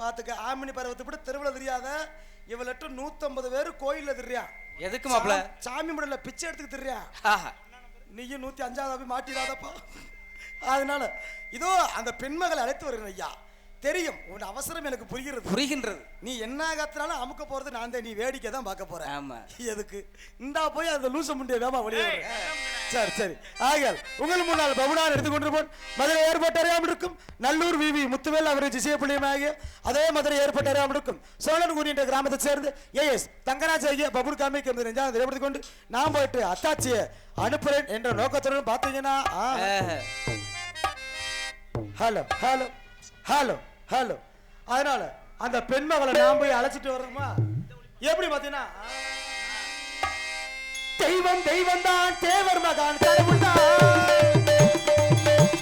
பாத்துக்க ஆமினி பருவத்தை விட தெருவில் தெரியாத இவளட்டு 150 பேர் கோயில்ல திரியா. எதுக்கு மாப்ள? சாமி முடல பிச்சை எடுத்துக்கு திரியா. நீயும் 105வது போய் மாட்டிடாதப்பா. அதனால இதோ அந்த பெண்மகளை அழைத்து வருகிறேன் ஐயா. தெரியும் உன் அவசரம் எனக்கு புரிகின்றது. நீ என்ன கத்துனாலும் அமுக்க போறது நான் தான், நீ வேடிக்கை தான் பார்க்க போறேன். ஆமா எதுக்கு இந்தா போய் அந்த லூச முண்டிய வேமா வெளியே. சரி சரி ஆகல் உங்கள் முன்னால் பவுனார் எடுத்துக்கொண்டு போன் மதுரை ஏற்பட்ட அறியாமல் இருக்கும் நல்லூர் விவி முத்துவேல் அவரை ஜிசியப்பள்ளியமாக அதே மதுரை ஏற்பட்ட அறியாமல் இருக்கும் சோழன்குடி என்ற கிராமத்தை சேர்ந்து ஏஎஸ் தங்கராஜ் ஐயா பபுல் காமிக்கு நினைப்படுத்திக் கொண்டு நான் போயிட்டு அத்தாச்சியை அனுப்புறேன் என்ற நோக்கத்துடன் பார்த்தீங்கன்னா ஹலோ ஹலோ ஹலோ ஹலோ. அதனால அந்த பெண்மகளை நான் போய் அழைச்சிட்டு வர்றோமா எப்படி பாத்தீங்கன்னா தெய்வம் தெய்வம் தான் தேவர் மகான் கடவுள் தான்.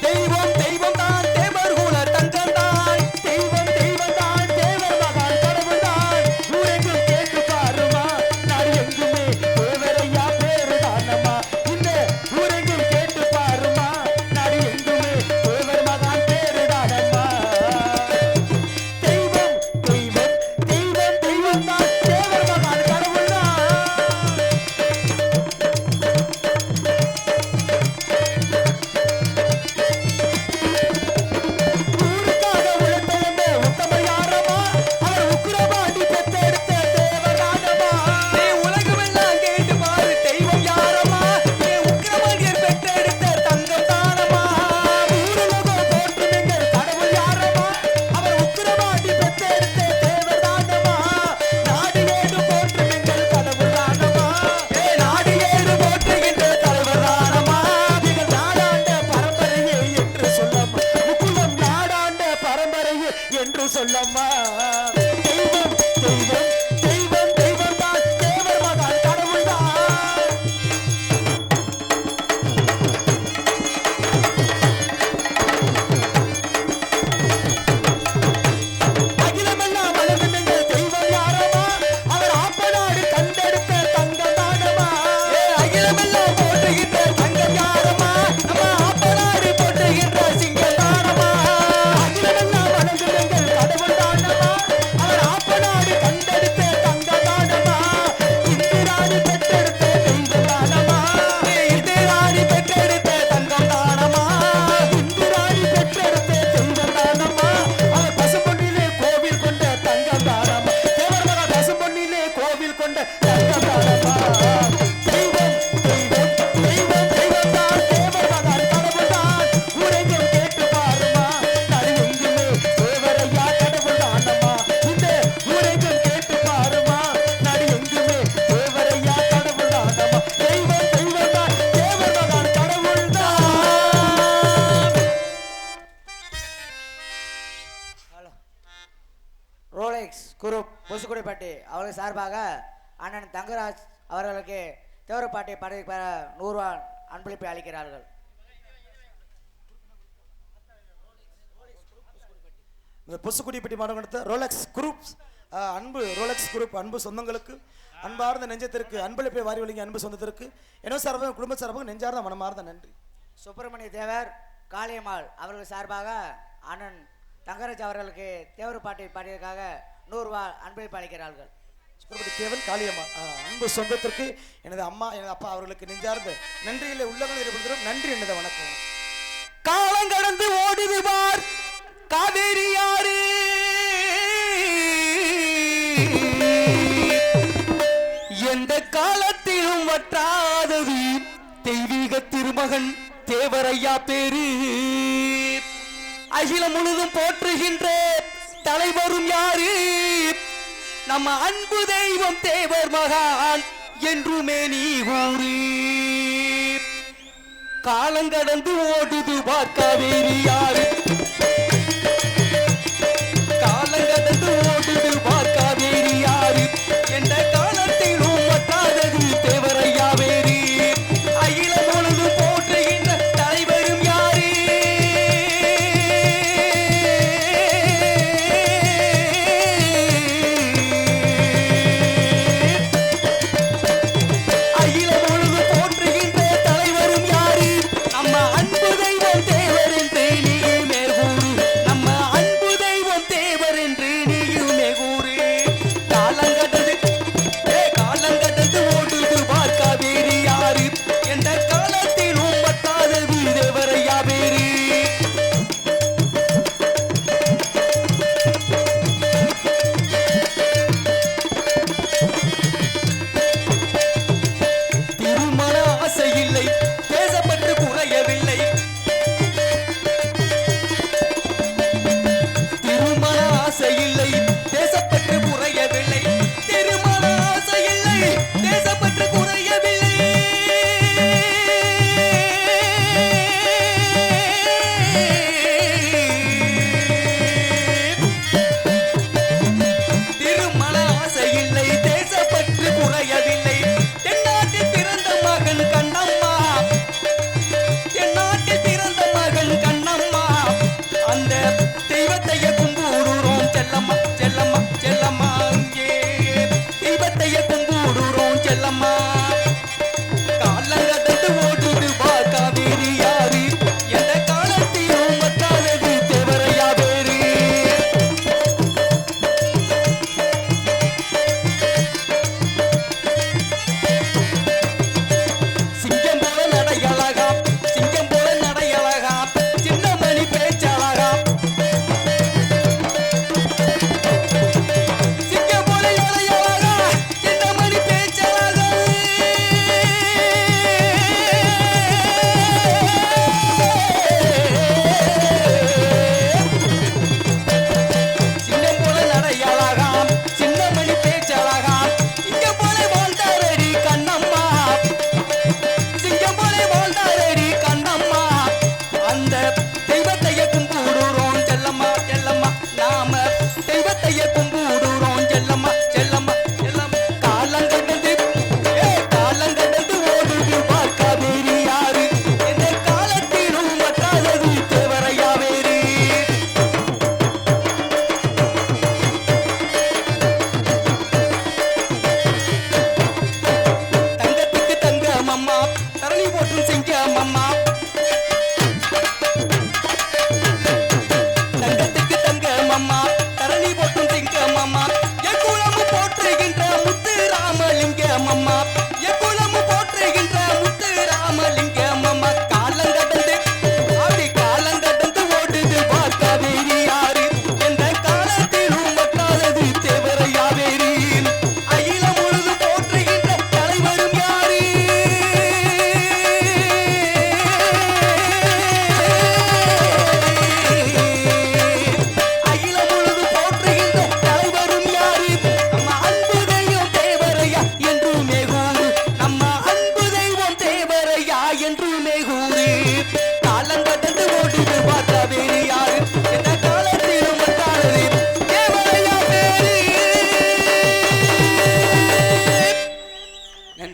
தெய்வம் தெய்வம் தான் தேவர் குல தங்கம் தான். தெய்வம் தெய்வம் தான் தேவர் மகான் கடவுள் தான். ஊரெங்கும் கேட்டு பாருமா நாடு எங்குமே தேவரையா பேரு தானமா. இந்த ஊரெங்கும் கேட்டு பாருமா நாடு எங்குமே தேவர் மகான் பேரு தானமா. சொல்லம்மா தெய்வம் தெய்வம் தெய்வம் தெய்வம் தான் தேவர் மகான் கடவுள் தான். அகிலமெல்லாம் வளர்ந்து எங்கள் தெய்வம் யாரமா அவர் ஆப்பநாடு கண்டெடுத்த தங்கம் தானமா. அகிலமெல்லாம் போற்றுகின்ற தங்கம் யாரமா நம்ம ஆப்பநாடு போற்றுகின்ற சிங்கம் தானமா. அகிலமெல்லாம் வளர்ந்து எங்கள் கடவுள் தானமா அவர் ஆப்பநாடு கண்டெடுத்த தங்கம் தானமா. இந்திராணி பெற்றெடுத்த தெய்வம் தானமா. இந்திராணி பெற்றெடுத்த தங்கம் தானமா. இந்திராணி பெற்றெடுத்த தெய்வம் தானமா. அவர் பசும்பொன்னிலே கோவில் கொண்ட தங்கம் தானமா. தேவர் மகா பசும்பொன்னிலே கோவில் கொண்ட தங்கம் தானமா. தெய்வம் தெய்வம் தெய்வம் தெய்வம் தான் தேவர் மகான் கடவுள் தான். ஊரெங்கும் கேட்டு பாருமா நாடு எங்குமே தேவரையா கடவுள் தானமா. இந்த ஊரெங்கும் கேட்டு பாருமா நாடு எங்குமே தேவரையா கடவுள் தானமா. தெய்வம் தெய்வம் தான் தேவர் மகான் கடவுள் தான். ரோலெக்ஸ் குரூப் பொசுக்குடிப்பட்டி அவர்கள் சார்பாக அண்ணன் தங்கராஜ் அவர்களுக்கு தேவரப்பாட்டி படகு பெற 100 ரூபா அன்பளிப்பை அளிக்கிறார்கள். இந்த பொசுக்குடிப்பட்டி மாவட்டத்தை ரோலெக்ஸ் குரூப் அன்பு ரோலெக்ஸ் குரூப் அன்பு சொந்தங்களுக்கு அன்பார்ந்த நெஞ்சத்திற்கு அன்பளிப்பை வாரி வழங்கி அன்பு சொந்தத்திற்கு என்ன சார்பாக குடும்ப சார்பாக நெஞ்சார்ந்த மனமார்ந்த நன்றி. சுப்பிரமணிய தேவர் காளியம்மாள் அவர்கள் சார்பாக அண்ணன் தங்கராஜ் அவர்களுக்கு தேவரப்பாட்டி படகுக்காக 100 ரூபா அன்பளிப்பு அளிக்கிறார்கள். சுப்பிரமணிய தேவன் காளியம்மா அன்பு சொந்தத்திற்கு எனது அம்மா எனது அப்பா அவர்களுக்கு நெஞ்சார்ந்த நன்றிகளை உள்ளங்கள் ஏற்படுத்துகிறோம். நன்றி எனது வணக்கம். காலம் கடந்து ஓடுது பார் காவேரி யாரு எந்த காலத்திலும் வற்றாதது தெய்வீக திருமகன் தேவரையா பேரு. அகிலம் முழுதும் போற்றுகின்ற தலைவரும் யாரு நம்ம அன்பு தெய்வம் தேவர் மகான் என்றுமே நீ கூறு. காலங்கடந்து ஓடுது பார்க்காவேரி யாரு காலங்கடந்து ஓடுது பார்க்காவேரி யாரு எந்த காலத்திலும் வற்றாதது தேவரையா வேறு. அகிலம் முழுதும் போற்றுகின்ற தலைவரும் யாரு அகிலம் முழுதும் போற்றுகின்ற தலைவரும் யாரு நம்ம அன்பு தெய்வம் தேவர் என்று நீ மேல்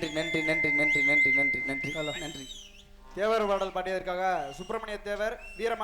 நன்றி நன்றி நன்றி நன்றி நன்றி நன்றி நன்றி நன்றி தேவர் பாடல் பாடியதற்காக சுப்பிரமணிய தேவர் வீரமாக